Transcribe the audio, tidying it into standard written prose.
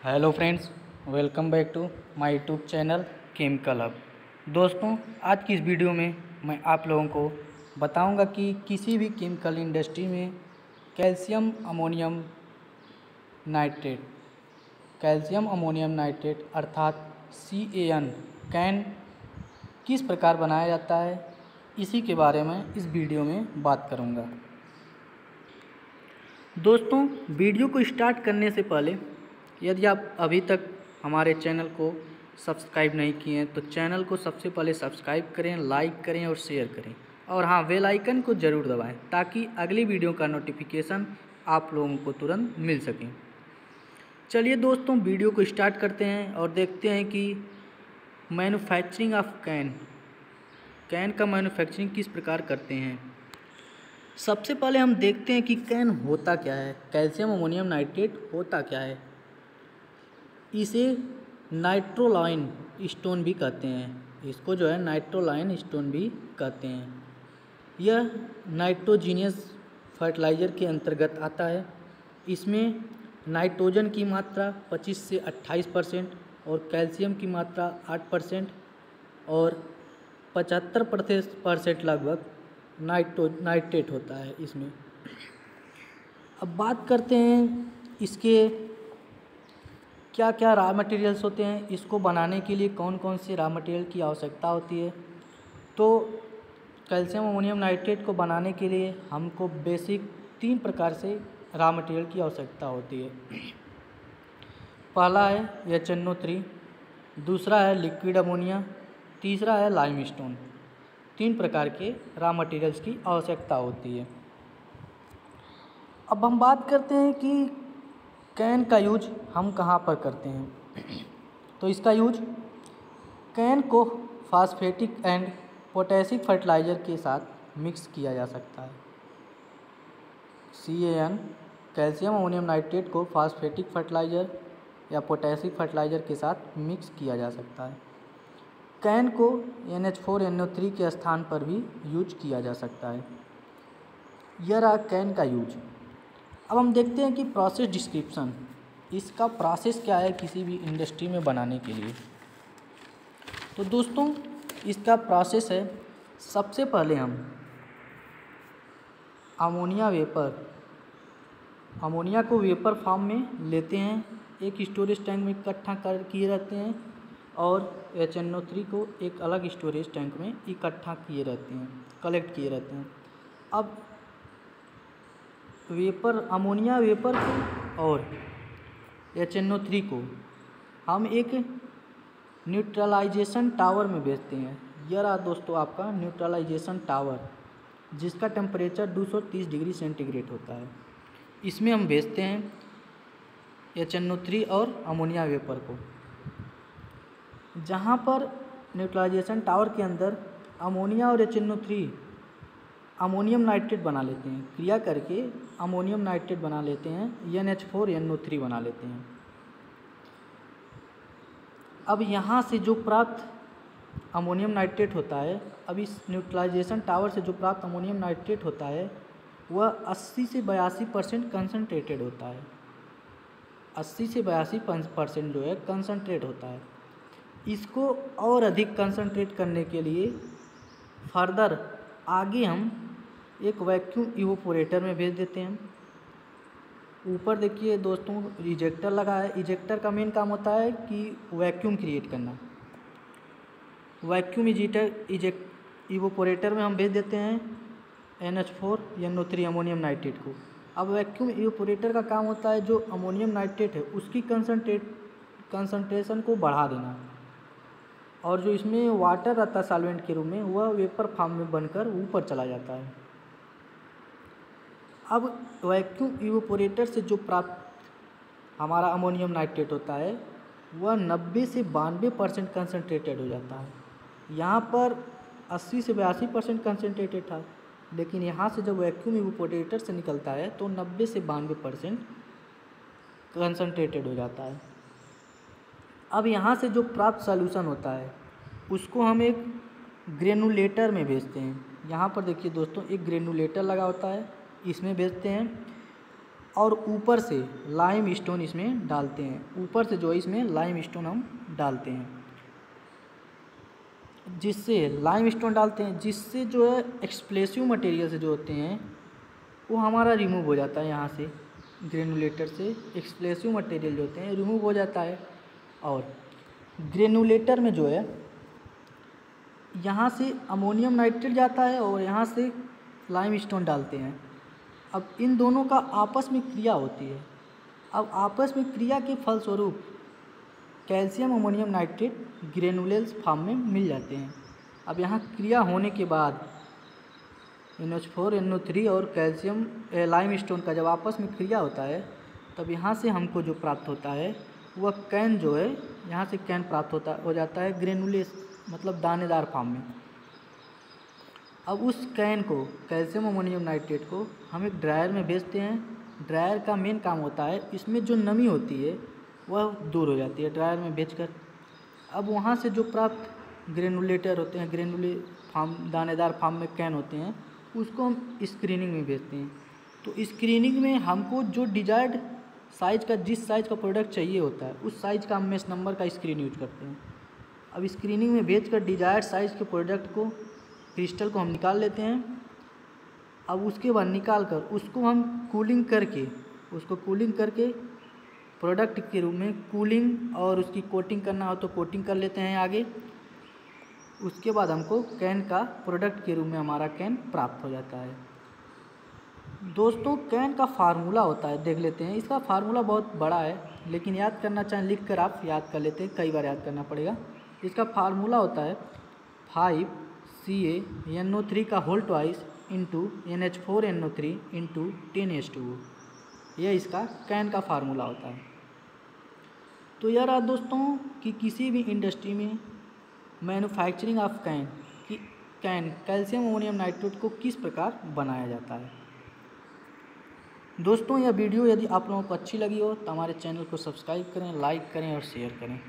Hello friends, welcome back to my YouTube channel chemical hub. दोस्तों, आज की इस वीडियो में मैं आप लोगों को बताऊंगा कि किसी भी केमिकल इंडस्ट्री में कैल्शियम अमोनियम नाइट्रेट अर्थात CAN कैन किस प्रकार बनाया जाता है, इसी के बारे में इस वीडियो में बात करूंगा। दोस्तों, वीडियो को स्टार्ट करने से पहले यदि आप अभी तक हमारे चैनल को सब्सक्राइब नहीं किए हैं तो चैनल को सबसे पहले सब्सक्राइब करें, लाइक करें और शेयर करें, और हाँ, बेल आइकन को ज़रूर दबाएं ताकि अगली वीडियो का नोटिफिकेशन आप लोगों को तुरंत मिल सके। चलिए दोस्तों, वीडियो को स्टार्ट करते हैं और देखते हैं कि मैन्युफैक्चरिंग ऑफ कैन का मैन्युफैक्चरिंग किस प्रकार करते हैं। सबसे पहले हम देखते हैं कि कैन होता क्या है, कैल्शियम अमोनियम नाइट्रेट होता क्या है। इसे नाइट्रोलाइन स्टोन भी कहते हैं, इसको जो है नाइट्रोलाइन स्टोन भी कहते हैं। यह नाइट्रोजीनियस फर्टिलाइज़र के अंतर्गत आता है। इसमें नाइट्रोजन की मात्रा 25 से 28% और कैल्शियम की मात्रा 8% और 75% लगभग नाइट्रेट होता है इसमें। अब बात करते हैं इसके क्या क्या रॉ मटेरियल्स होते हैं, इसको बनाने के लिए कौन कौन से रॉ मटेरियल की आवश्यकता होती है। तो कैल्शियम अमोनियम नाइट्रेट को बनाने के लिए हमको बेसिक 3 प्रकार से रॉ मटेरियल की आवश्यकता होती है। पहला है HNO3, दूसरा है लिक्विड अमोनिया, तीसरा है लाइमस्टोन। 3 प्रकार के रॉ मटेरियल्स की आवश्यकता होती है। अब हम बात करते हैं कि कैन का यूज हम कहाँ पर करते हैं। तो इसका यूज कैन को फास्फेटिक एंड पोटेशिक फर्टिलाइज़र के साथ मिक्स किया जा सकता है। CAN कैल्शियम अमोनियम नाइट्रेट को फास्फेटिक फर्टिलाइज़र या पोटेशिक फर्टिलाइज़र के साथ मिक्स किया जा सकता है। कैन को NH4NO3 के स्थान पर भी यूज किया जा सकता है। यह रहा कैन का यूज। अब हम देखते हैं कि प्रोसेस डिस्क्रिप्शन, इसका प्रोसेस क्या है किसी भी इंडस्ट्री में बनाने के लिए। तो दोस्तों, इसका प्रोसेस है, सबसे पहले हम अमोनिया को वेपर फॉर्म में लेते हैं, एक स्टोरेज टैंक में इकट्ठा कर किए रहते हैं, और HNO3 को एक अलग स्टोरेज टैंक में इकट्ठा किए रहते हैं, कलेक्ट किए रहते हैं। अब अमोनिया वेपर को और HNO3 को हम एक न्यूट्रलाइजेशन टावर में भेजते हैं। यह रहा दोस्तों आपका न्यूट्रलाइजेशन टावर, जिसका टेम्परेचर 230 डिग्री सेंटीग्रेड होता है। इसमें हम भेजते हैं HNO3 और अमोनिया वेपर को, जहाँ पर न्यूट्रलाइजेशन टावर के अंदर अमोनिया और HNO3 अमोनियम नाइट्रेट बना लेते हैं, क्रिया करके अमोनियम नाइट्रेट बना लेते हैं, NH4NO3 बना लेते हैं। अब यहाँ से जो प्राप्त अमोनियम नाइट्रेट होता है, अब इस न्यूट्रलाइजेशन टावर से जो प्राप्त अमोनियम नाइट्रेट होता है वह 80 से 82% कंसनट्रेटेड होता है। 80 से 82% जो है कंसनट्रेट होता है। इसको और अधिक कंसनट्रेट करने के लिए फर्दर आगे हम एक वैक्यूम इवोपोरेटर में भेज देते हैं। ऊपर देखिए दोस्तों, इजेक्टर लगा है। इजेक्टर का मेन काम होता है कि वैक्यूम क्रिएट करना। वैक्यूम इवोपोरेटर में हम भेज देते हैं NH4NO3 अमोनियम नाइट्रेट को। अब वैक्यूम इवोपोरेटर का काम होता है जो अमोनियम नाइट्रेट है उसकी कंसंट्रेशन को बढ़ा देना, और जो इसमें वाटर रहता है सॉल्वेंट के रूप में, वह वेपर फॉर्म में बनकर ऊपर चला जाता है। अब वैक्यूम इवोपोरेटर से जो प्राप्त हमारा अमोनियम नाइट्रेट होता है वह 90 से 92% कंसनट्रेटेड हो जाता है। यहाँ पर 80 से 82% कंसनट्रेटेड था, लेकिन यहाँ से जब वैक्यूम इवोपोरेटर से निकलता है तो 90 से 92% कंसनट्रेटेड हो जाता है। अब यहाँ से जो प्राप्त सॉल्यूशन होता है उसको हम एक ग्रेनुलेटर में भेजते हैं। यहाँ पर देखिए दोस्तों, एक ग्रेनुलेटर लगा होता है, इसमें भेजते हैं। और ऊपर से लाइम स्टोन इसमें डालते हैं। ऊपर से जो है इसमें लाइम स्टोन हम डालते हैं, जिससे लाइम स्टोन डालते हैं जिससे जो है एक्सप्लोसिव मटेरियल से जो होते हैं वो हमारा रिमूव हो जाता है। यहाँ से ग्रेनुलेटर से एक्सप्लोसिव मटेरियल जो होते हैं रिमूव हो जाता है। और ग्रेनुलेटर में जो है यहाँ से अमोनियम नाइट्रेट जाता है और यहाँ से लाइम स्टोन डालते हैं। अब इन दोनों का आपस में क्रिया होती है। अब आपस में क्रिया के फलस्वरूप कैल्शियम अमोनियम नाइट्रेट ग्रेनुलेल्स फॉर्म में मिल जाते हैं। अब यहाँ क्रिया होने के बाद NH4 NO3 और कैल्शियम लाइम स्टोन का जब आपस में क्रिया होता है तब यहाँ से हमको जो प्राप्त होता है वह कैन जो है, यहाँ से कैन प्राप्त हो जाता है ग्रेनुलेस मतलब दानेदार फॉर्म में। अब उस कैन को कैल्शियम अमोनियम नाइट्रेट को हम एक ड्रायर में भेजते हैं। ड्रायर का मेन काम होता है इसमें जो नमी होती है वह दूर हो जाती है ड्रायर में भेजकर। अब वहाँ से जो प्राप्त ग्रेनुलेटर होते हैं, ग्रेनुले फार्म दानेदार फार्म में कैन होते हैं, उसको हम स्क्रीनिंग में भेजते हैं। तो स्क्रीनिंग में हमको जो डिजायर्ड साइज़ का, जिस साइज़ का प्रोडक्ट चाहिए होता है उस साइज़ का हम मेश नंबर का स्क्रीन यूज करते हैं। अब स्क्रीनिंग में भेजकर डिजायर्ड साइज़ के प्रोडक्ट को, क्रिस्टल को हम निकाल लेते हैं। अब उसके बाद निकाल कर उसको हम कूलिंग करके प्रोडक्ट के रूप में कूलिंग और उसकी कोटिंग करना हो तो कोटिंग कर लेते हैं आगे। उसके बाद हमको कैन का प्रोडक्ट के रूप में हमारा कैन प्राप्त हो जाता है। दोस्तों कैन का फार्मूला होता है, देख लेते हैं। इसका फार्मूला बहुत बड़ा है लेकिन याद करना चाहें लिख कर आप याद कर लेते हैं, कई बार याद करना पड़ेगा। इसका फार्मूला होता है 5CaNO3 का whole twice into NH4NO3 into 10H2O। यह इसका कैन का फार्मूला होता है। तो यह रहा दोस्तों कि किसी भी इंडस्ट्री में manufacturing of can calcium ammonium nitrate को किस प्रकार बनाया जाता है। दोस्तों यह वीडियो यदि आप लोगों को अच्छी लगी हो तो हमारे चैनल को सब्सक्राइब करें, लाइक करें और शेयर करें।